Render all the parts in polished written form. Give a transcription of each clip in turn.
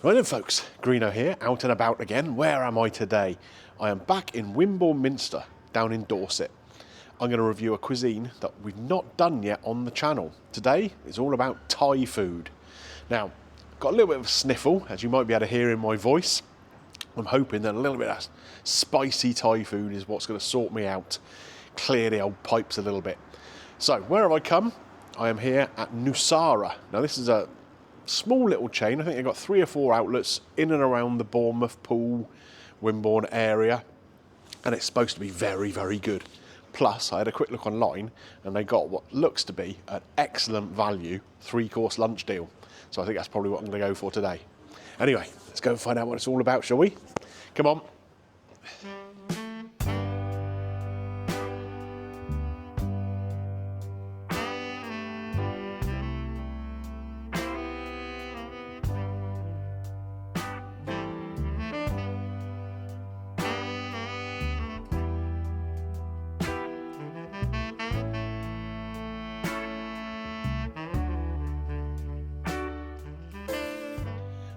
Right then folks, Greeno here, out and about again. Where am I today? I am back in Wimborne Minster, down in Dorset. I'm going to review a cuisine that we've not done yet on the channel. Today is all about Thai food. Now, got a little bit of a sniffle, as you might be able to hear in my voice. I'm hoping that a little bit of spicy Thai food is what's going to sort me out, clear the old pipes a little bit. So, where have I come? I am here at Nusara. Now, this is a small little chain. I think they've got 3 or 4 outlets in and around the Bournemouth, Poole, Wimborne area, and it's supposed to be very, very good. Plus, I had a quick look online and they got what looks to be an excellent value 3-course lunch deal. So I think that's probably what I'm going to go for today. Anyway, let's go and find out what it's all about, shall we? Come on.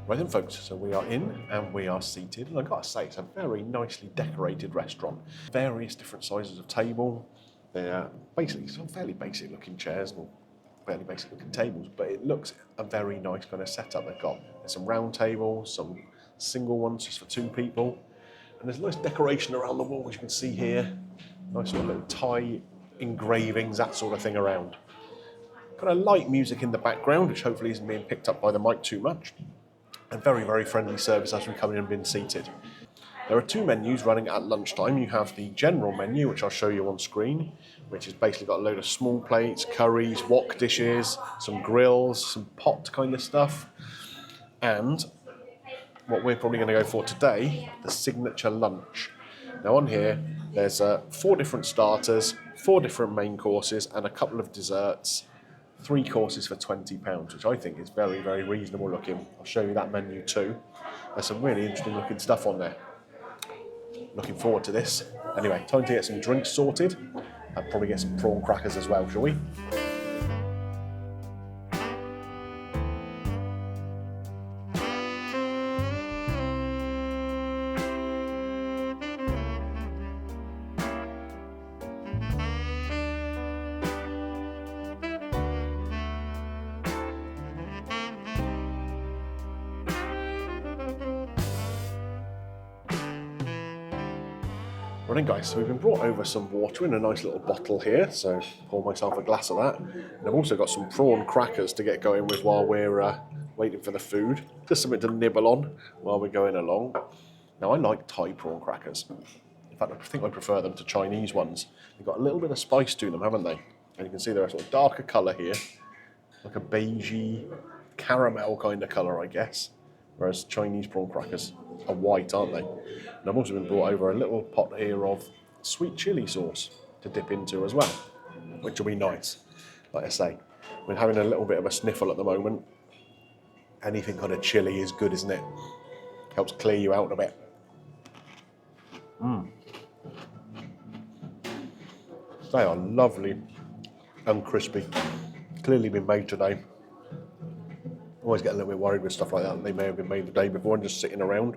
Right then folks, so we are in and we are seated, and I've got to say it's a very nicely decorated restaurant. Various different sizes of table. They're basically some fairly basic looking chairs or fairly basic looking tables, but it looks a very nice kind of setup they've got. There's some round tables, some single ones just for 2 people, and there's a nice decoration around the wall, as you can see here. Nice sort of little Thai engravings, that sort of thing around. Kind of light music in the background, which hopefully isn't being picked up by the mic too much. And very, very friendly service as we come in and been seated. There are 2 menus running at lunchtime. You have the general menu, which I'll show you on screen, which has basically got a load of small plates, curries, wok dishes, some grills, some pot kind of stuff. And what we're probably going to go for today, the signature lunch. Now on here, there's 4 different starters, 4 different main courses, and a couple of desserts. 3 courses for £20, which I think is very, very reasonable looking. I'll show you that menu too. There's some really interesting looking stuff on there. Looking forward to this. Anyway, time to get some drinks sorted and probably get some prawn crackers as well, shall we? Right then guys, so we've been brought over some water in a nice little bottle here, so pour myself a glass of that. And I've also got some prawn crackers to get going with while we're waiting for the food. Just something to nibble on while we're going along. Now I like Thai prawn crackers. In fact, I think I prefer them to Chinese ones. They've got a little bit of spice to them, haven't they? And you can see they're a sort of darker colour here, like a beigey caramel kind of colour, I guess. Whereas Chinese prawn crackers are white, aren't they? And I've also been brought over a little pot here of sweet chilli sauce to dip into as well, which will be nice. Like I say, we're having a little bit of a sniffle at the moment. Anything kind of chilli is good, isn't it? Helps clear you out a bit. They are lovely and crispy. Clearly been made today. Always get a little bit worried with stuff like that. They may have been made the day before and just sitting around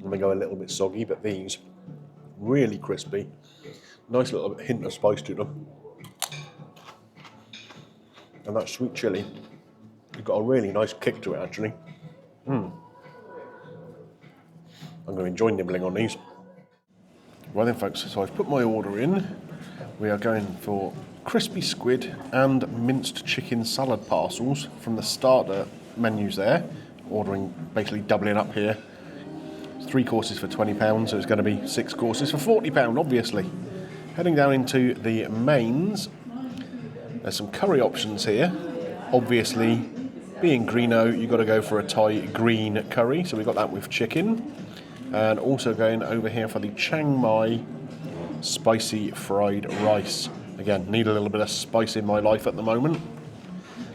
and they go a little bit soggy, but these really crispy. Nice little hint of spice to them. And that sweet chilli, you've got a really nice kick to it actually. I'm going to enjoy nibbling on these. Right then folks, so I've put my order in. We are going for crispy squid and minced chicken salad parcels from the starter menus there. Ordering, basically doubling up here. 3 courses for £20, so it's going to be 6 courses for £40, obviously. Heading down into the mains, there's some curry options here. Obviously, being Greeno, you've got to go for a Thai green curry, so we've got that with chicken. And also going over here for the Chiang Mai spicy fried rice. Again, need a little bit of spice in my life at the moment.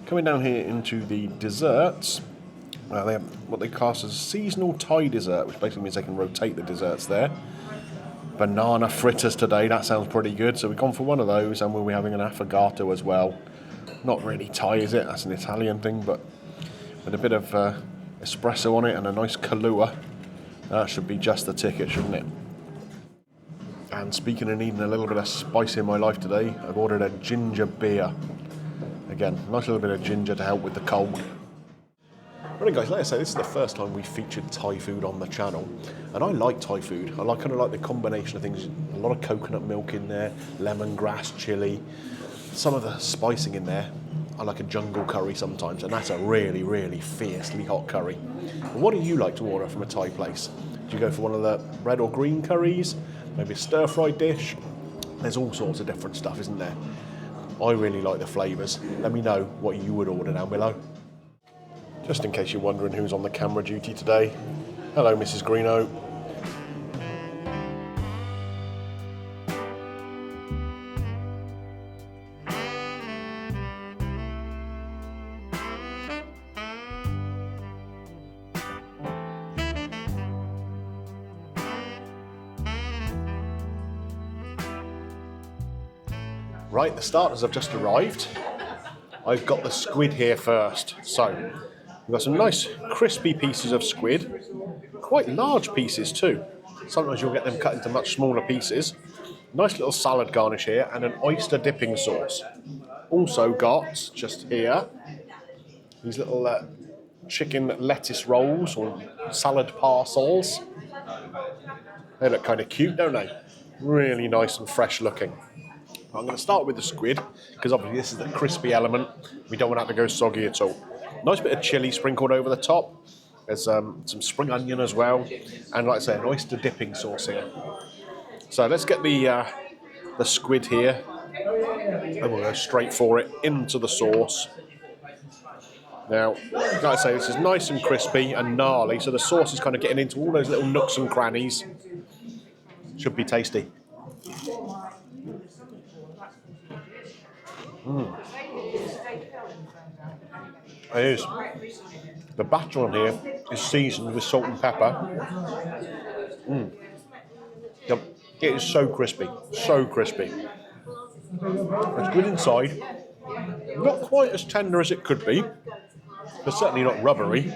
Coming down here into the desserts, they have what they class as a seasonal Thai dessert, which basically means they can rotate the desserts there. Banana fritters today, that sounds pretty good. So we've gone for one of those, and we'll be having an affogato as well. Not really Thai, is it? That's an Italian thing, but with a bit of espresso on it and a nice Kahlua. That should be just the ticket, shouldn't it? And speaking of needing a little bit of spice in my life today, I've ordered a ginger beer. Again, nice little bit of ginger to help with the cold. Right guys, like I say, this is the first time we've featured Thai food on the channel, and I like Thai food. I kind of like the combination of things, a lot of coconut milk in there, lemongrass, chilli, some of the spicing in there. I like a jungle curry sometimes, and that's a really, really fiercely hot curry. But what do you like to order from a Thai place? Do you go for one of the red or green curries? Maybe a stir-fried dish? There's all sorts of different stuff, isn't there? I really like the flavours. Let me know what you would order down below. Just in case you're wondering who's on the camera duty today. Hello, Mrs. Greeno. Right, the starters have just arrived. I've got the squid here first. So, we've got some nice crispy pieces of squid, quite large pieces too. Sometimes you'll get them cut into much smaller pieces. Nice little salad garnish here and an oyster dipping sauce. Also got, just here, these little chicken lettuce rolls or salad parcels. They look kind of cute, don't they? Really nice and fresh looking. I'm going to start with the squid, because obviously this is the crispy element. We don't want that to go soggy at all. Nice bit of chilli sprinkled over the top. There's some spring onion as well. And like I say, an oyster dipping sauce here. So let's get the squid here. And we'll go straight for it into the sauce. Now, like I say, this is nice and crispy and gnarly. So the sauce is kind of getting into all those little nooks and crannies. Should be tasty. It is. The batter on here is seasoned with salt and pepper. Yep. It is so crispy, so crispy. It's good inside. Not quite as tender as it could be, but certainly not rubbery.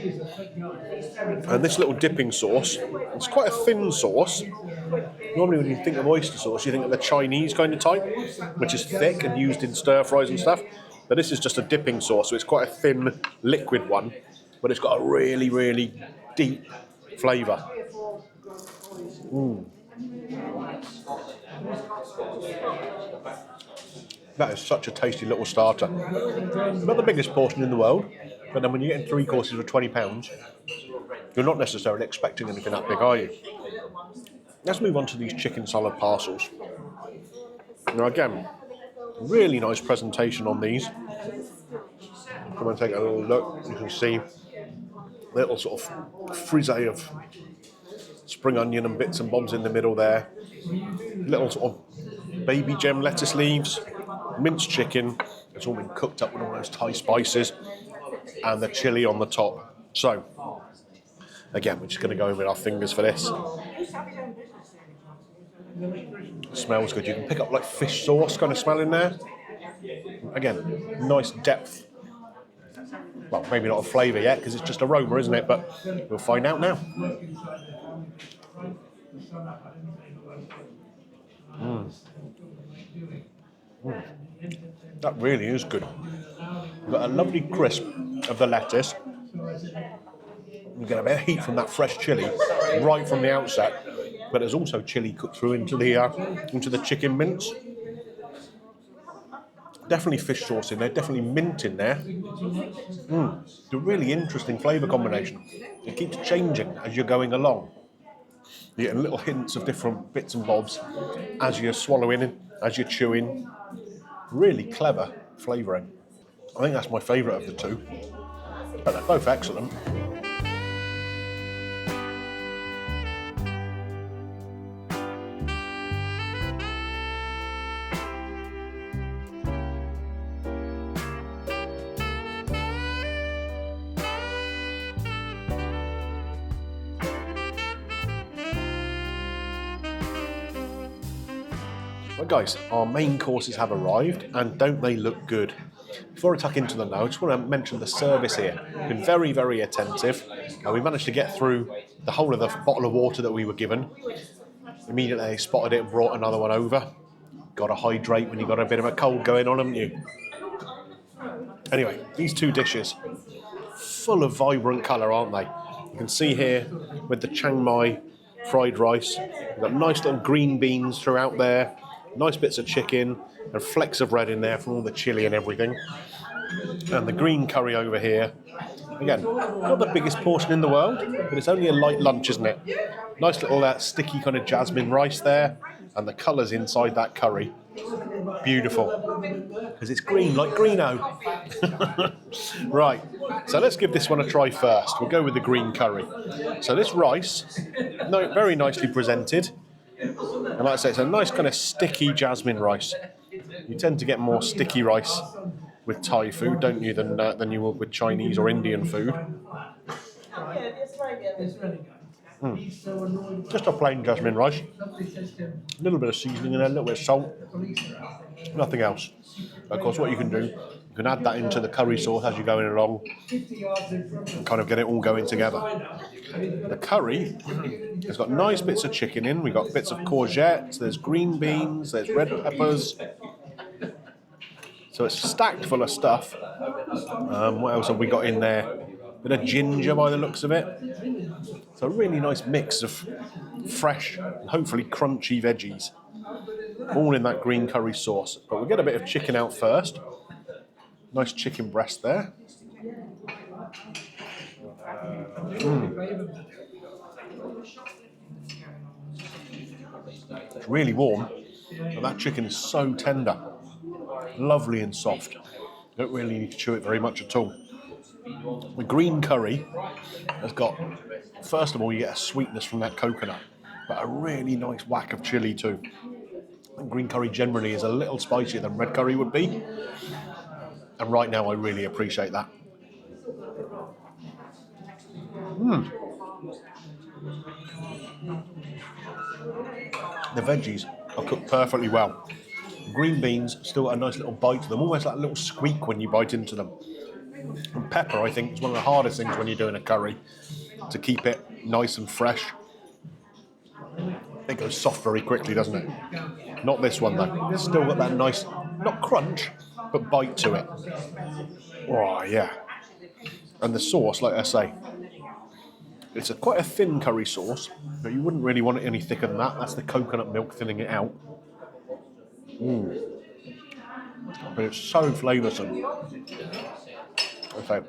And this little dipping sauce, it's quite a thin sauce. Normally when you think of oyster sauce, you think of the Chinese kind of type, which is thick and used in stir-fries and stuff. But this is just a dipping sauce, so it's quite a thin, liquid one, but it's got a really, really deep flavour. That is such a tasty little starter. Not the biggest portion in the world, but then when you're getting 3 courses for £20, you're not necessarily expecting anything that big, are you? Let's move on to these chicken salad parcels. Now again, really nice presentation on these. Come and take a little look. You can see a little sort of frisee of spring onion and bits and bobs in the middle there. Little sort of baby gem lettuce leaves, minced chicken. It's all been cooked up with all those Thai spices and the chilli on the top. So, again, we're just going to go in with our fingers for this. It smells good. You can pick up like fish sauce kind of smell in there. Again, nice depth. Well, maybe not a flavour yet because it's just aroma, isn't it? But we'll find out now. That really is good. You've got a lovely crisp of the lettuce. You get a bit of heat from that fresh chilli right from the outset, but there's also chilli cooked through into the chicken mince. Definitely fish sauce in there, definitely mint in there. It's a really interesting flavour combination. It keeps changing as you're going along. You get little hints of different bits and bobs as you're swallowing, as you're chewing. Really clever flavouring. I think that's my favourite of the two, but they're both excellent. Right guys, our main courses have arrived and don't they look good? Before I tuck into them though, I just want to mention the service here. Been very, very attentive. We managed to get through the whole of the bottle of water that we were given. Immediately they spotted it and brought another one over. Got to hydrate when you've got a bit of a cold going on, haven't you? Anyway, these two dishes, full of vibrant colour, aren't they? You can see here with the Chiang Mai fried rice, we've got nice little green beans throughout there, nice bits of chicken, and flecks of red in there from all the chilli and everything. And the green curry over here. Again, not the biggest portion in the world, but it's only a light lunch, isn't it? Nice little sticky kind of jasmine rice there, and the colours inside that curry. Beautiful. Because it's green, like Greeno. Right, so let's give this one a try first. We'll go with the green curry. So this rice, very nicely presented. And like I say, it's a nice kind of sticky jasmine rice. You tend to get more sticky rice with Thai food, don't you, than you will with Chinese or Indian food. Just a plain jasmine rice. A little bit of seasoning in there, a little bit of salt. Nothing else. Of course, what you can do, you can add that into the curry sauce as you're going along and kind of get it all going together. The curry has got nice bits of chicken in. We've got bits of courgettes, there's green beans, there's red peppers. So it's stacked full of stuff. What else have we got in there? A bit of ginger by the looks of it. So a really nice mix of fresh and hopefully crunchy veggies. All in that green curry sauce. But we'll get a bit of chicken out first. Nice chicken breast there. It's really warm, but that chicken is so tender. Lovely and soft. Don't really need to chew it very much at all. The green curry has got, first of all, you get a sweetness from that coconut, but a really nice whack of chilli too. And green curry generally is a little spicier than red curry would be. And right now I really appreciate that. The veggies are cooked perfectly well. Green beans still got a nice little bite to them, almost like a little squeak when you bite into them. And pepper, I think, is one of the hardest things when you're doing a curry, to keep it nice and fresh. It goes soft very quickly, doesn't it? Not this one, though. It's still got that nice, not crunch, but bite to it. Oh, yeah. And the sauce, like I say, it's quite a thin curry sauce, but you wouldn't really want it any thicker than that. That's the coconut milk thinning it out. But it's so flavoursome. Okay.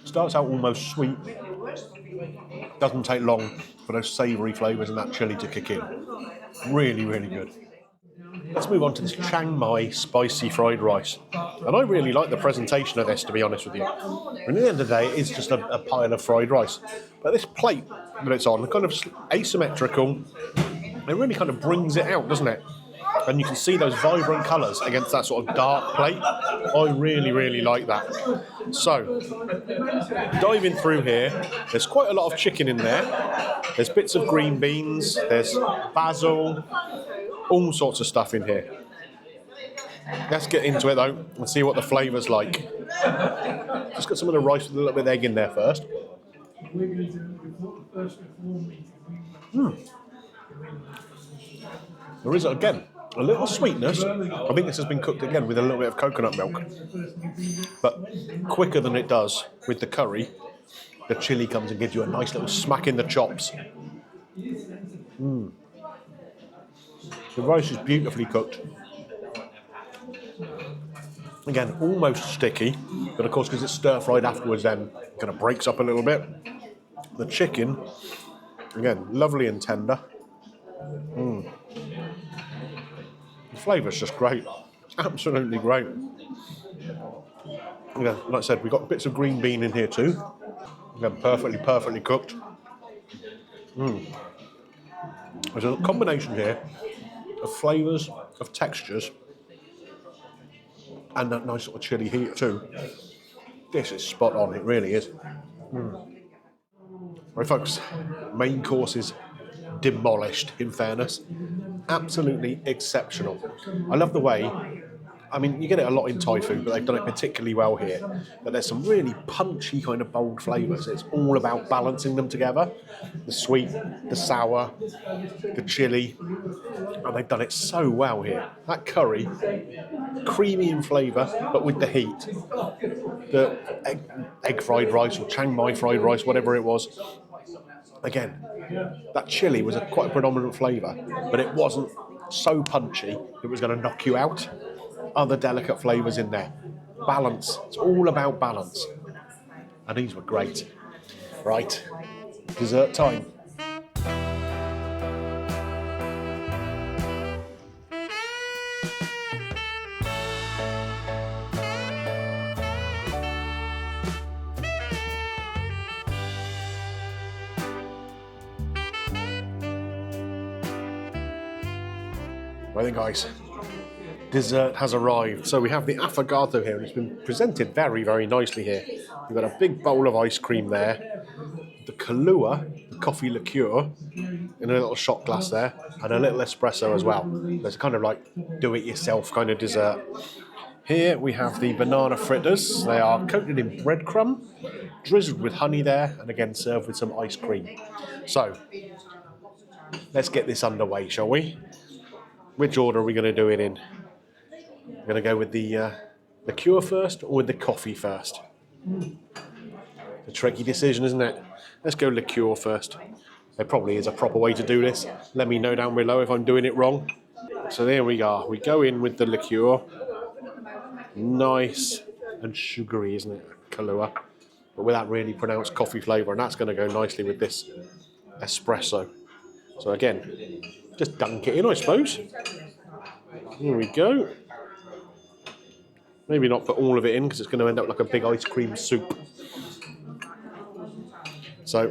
Starts out almost sweet. Doesn't take long for those savoury flavours and that chilli to kick in. Really, really good. Let's move on to this Chiang Mai spicy fried rice. And I really like the presentation of this, to be honest with you. And at the end of the day, it is just a pile of fried rice. But this plate that it's on, kind of asymmetrical, it really kind of brings it out, doesn't it? And you can see those vibrant colours against that sort of dark plate. I really, really like that. So, diving through here, there's quite a lot of chicken in there. There's bits of green beans, there's basil, all sorts of stuff in here. Let's get into it though and see what the flavour's like. Just got some of the rice with a little bit of egg in there first. There is, again, a little sweetness. I think this has been cooked again with a little bit of coconut milk. But quicker than it does with the curry, the chilli comes and gives you a nice little smack in the chops. The rice is beautifully cooked. Again, almost sticky, but of course because it's stir-fried afterwards then it kind of breaks up a little bit. The chicken, again, lovely and tender. The flavour's just great. Absolutely great. Again, like I said, we've got bits of green bean in here too. Again, perfectly cooked. There's a combination here of flavours, of textures, and that nice sort of chilli heat too. This is spot on, it really is. Right folks, main course is demolished, in fairness. Absolutely exceptional. I love the way I mean, you get it a lot in Thai food, but they've done it particularly well here. But there's some really punchy kind of bold flavours. It's all about balancing them together. The sweet, the sour, the chilli. And they've done it so well here. That curry, creamy in flavour, but with the heat. The egg fried rice or Chiang Mai fried rice, whatever it was. Again, that chili was quite a predominant flavour, but it wasn't so punchy it was going to knock you out. Other delicate flavours in there. Balance. It's all about balance. And these were great. Right, dessert time. Well then guys, dessert has arrived. So we have the affogato here, and it's been presented very, very nicely here. We've got a big bowl of ice cream there, the Kahlua, the coffee liqueur, in a little shot glass there, and a little espresso as well. So it's kind of like do-it-yourself kind of dessert. Here we have the banana fritters. They are coated in breadcrumb, drizzled with honey there, and again served with some ice cream. So let's get this underway, shall we? Which order are we going to do it in? We're going to go with the liqueur first or with the coffee first? It's a tricky decision, isn't it? Let's go liqueur first. There probably is a proper way to do this. Let me know down below if I'm doing it wrong. So there we are. We go in with the liqueur. Nice and sugary, isn't it? Kahlua. But with that really pronounced coffee flavour, and that's going to go nicely with this espresso. So again, just dunk it in, I suppose. Here we go. Maybe not put all of it in because it's going to end up like a big ice cream soup. So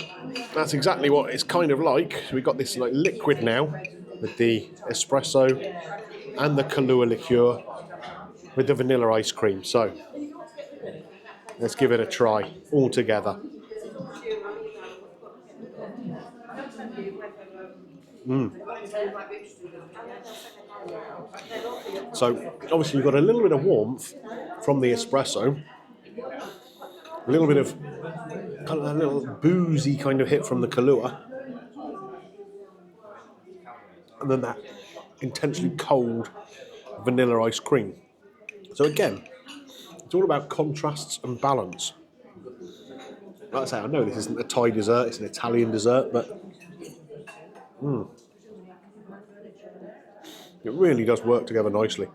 that's exactly what it's kind of like. So we've got this like liquid now with the espresso and the Kahlua liqueur with the vanilla ice cream. So let's give it a try all together. So obviously you've got a little bit of warmth from the espresso, a little bit of a little boozy kind of hit from the Kahlua, and then that intensely cold vanilla ice cream. So again, it's all about contrasts and balance. Like I say, I know this isn't a Thai dessert, it's an Italian dessert, but it really does work together nicely.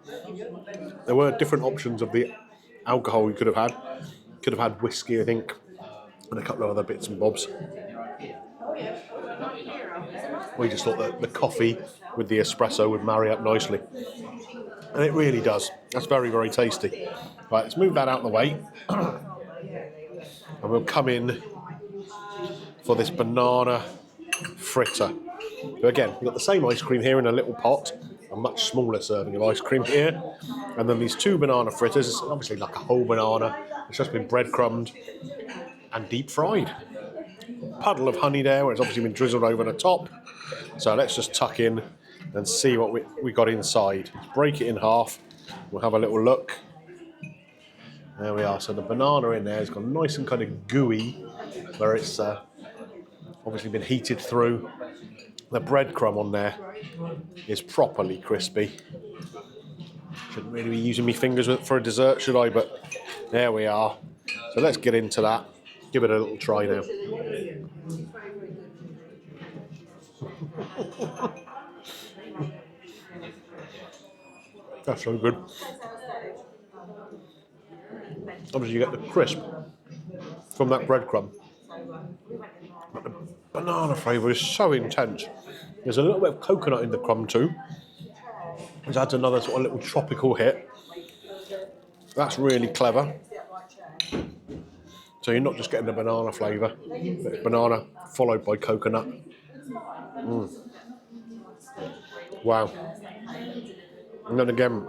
There were different options of the alcohol you could have had. Could have had whiskey, I think, and a couple of other bits and bobs. We just thought that the coffee with the espresso would marry up nicely. And it really does. That's very, very tasty. Right, let's move that out of the way. And we'll come in for this banana fritter. So again, we've got the same ice cream here in a little pot, a much smaller serving of ice cream here. And then these two banana fritters, it's obviously like a whole banana. It's just been breadcrumbed and deep fried. Puddle of honey there, where it's obviously been drizzled over the top. So let's just tuck in and see what we got inside. Let's break it in half. We'll have a little look. There we are. So the banana in there has gone nice and kind of gooey, where it's obviously been heated through. The breadcrumb on there is properly crispy. Shouldn't really be using my fingers for a dessert, should I? But there we are. So let's get into that. Give it a little try now. That's so good. Obviously you get the crisp from that breadcrumb. But the banana flavour is so intense. There's a little bit of coconut in the crumb too, which adds another sort of little tropical hit. That's really clever. So you're not just getting the banana flavour, but it's banana followed by coconut. Wow. And then again,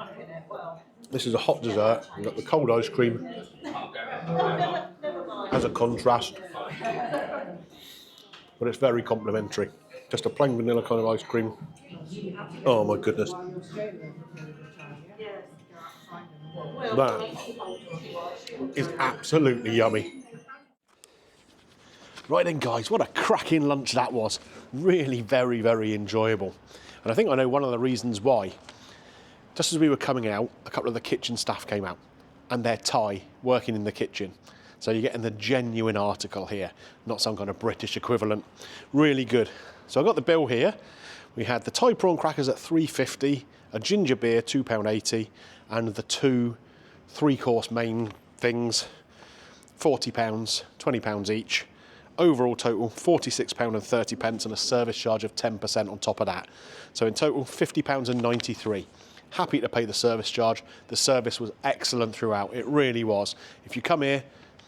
this is a hot dessert. You've got the cold ice cream as a contrast, but it's very complimentary. Just a plain vanilla kind of ice cream. Oh my goodness. That is absolutely yummy. Right then, guys, what a cracking lunch that was. Really very, very enjoyable. And I think I know one of the reasons why. Just as we were coming out, a couple of the kitchen staff came out, and they're Thai, working in the kitchen. So you're getting the genuine article here, not some kind of British equivalent. Really good. So I got the bill here. We had the Thai prawn crackers at £3.50, a ginger beer £2.80, and the two three-course main things, £40, £20 each. Overall total, £46.30 and a service charge of 10% on top of that. So in total, £50.93. Happy to pay the service charge. The service was excellent throughout. It really was. If you come here,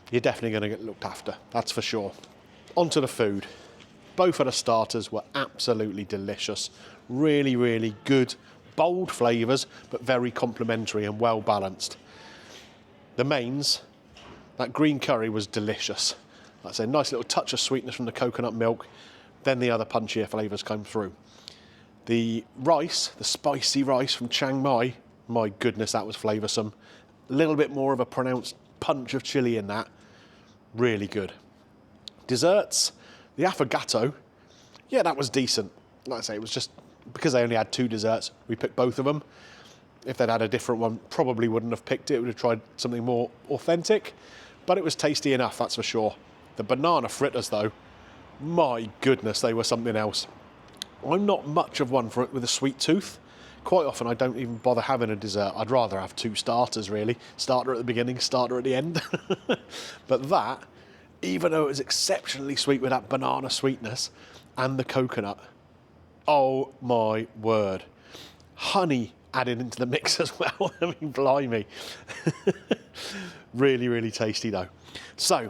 you're definitely going to get looked after. That's for sure. On to the food. Both of the starters were absolutely delicious. Really, really good, bold flavours, but very complimentary and well balanced. The mains, that green curry was delicious. Like I say, nice little touch of sweetness from the coconut milk. Then the other punchier flavours came through. The rice, the spicy rice from Chiang Mai, my goodness, that was flavoursome. A little bit more of a pronounced punch of chilli in that. Really good. Desserts, the affogato, yeah, that was decent. Like I say, it was just because they only had two desserts, we picked both of them. If they'd had a different one, probably wouldn't have picked it. Would have tried something more authentic, but it was tasty enough, that's for sure. The banana fritters, though, my goodness, they were something else. I'm not much of one for it with a sweet tooth. Quite often, I don't even bother having a dessert. I'd rather have two starters, really. Starter at the beginning, starter at the end. But that, even though it was exceptionally sweet with that banana sweetness and the coconut, oh my word. Honey added into the mix as well. I mean, blimey. Really, really tasty, though. So,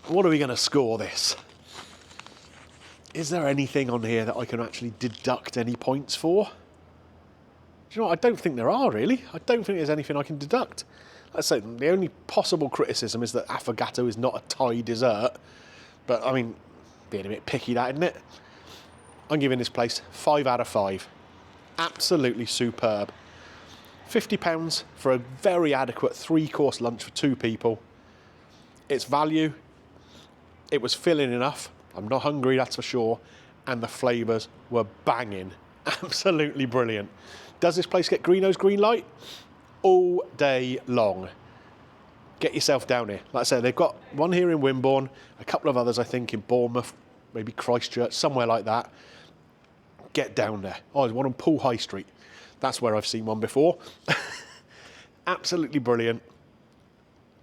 what are we going to score this? Is there anything on here that I can actually deduct any points for? Do you know what? I don't think there are, really. I don't think there's anything I can deduct. Let's say the only possible criticism is that affogato is not a Thai dessert. But, I mean, being a bit picky, that, isn't it? I'm giving this place 5 out of 5. Absolutely superb. £50 for a very adequate 3-course lunch for 2 people. It's value. It was filling enough. I'm not hungry, that's for sure. And the flavours were banging. Absolutely brilliant. Does this place get Greeno's green light? All day long. Get yourself down here. Like I said, they've got one here in Wimborne, a couple of others, I think, in Bournemouth, maybe Christchurch, somewhere like that. Get down there. Oh, there's one on Poole High Street. That's where I've seen one before. Absolutely brilliant.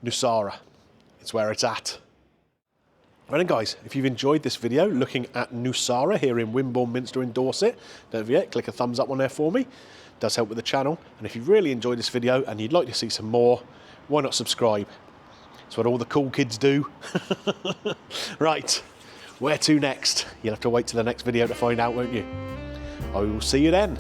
Nusara. It's where it's at. Right then, guys, if you've enjoyed this video looking at Nusara here in Wimborne Minster in Dorset, don't forget, click a thumbs up on there for me. It does help with the channel. And if you've really enjoyed this video and you'd like to see some more, why not subscribe? It's what all the cool kids do. Right, where to next? You'll have to wait till the next video to find out, won't you? I will see you then.